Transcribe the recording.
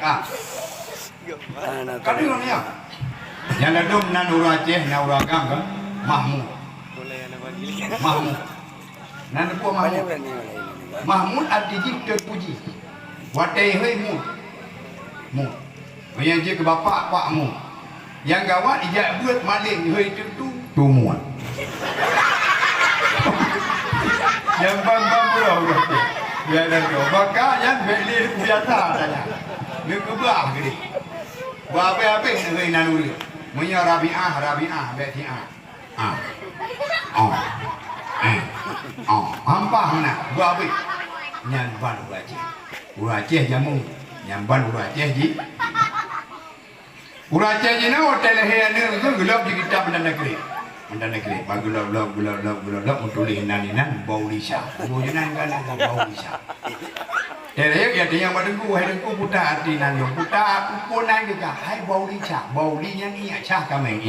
Ah. Kali orang ni. Yang ladum nan orang Aceh, nan orang Gam, Mahmud. Mahmud. Nan apa Mahmud? Mahmud artinya terpuji. Watai hei mud. Mud. Yang je ke bapa pak mu. Yang gawat ijak buat maling hei tu tumuan. Yang bang pulau tu. Ya dah tu. Maka yang beli biasa saja. Dia kebah gini. Buat apa-apa hei nanuri. Munya Rabi'ah Beti'ah. Hampa mana? Buat apa? Nyamban Urang Aceh jamu. Nyamban Urang Aceh ji. Urang Aceh ji na hotel he ni tu gelap di kitab Mandar Negeri. Bagulap tulis nan bau lisa. Bau jenan kan bau lisa. Dia ya dia yang madengku putar hati nan putar punan juga. Hai bau lisa. Bau li yang iya cah kami.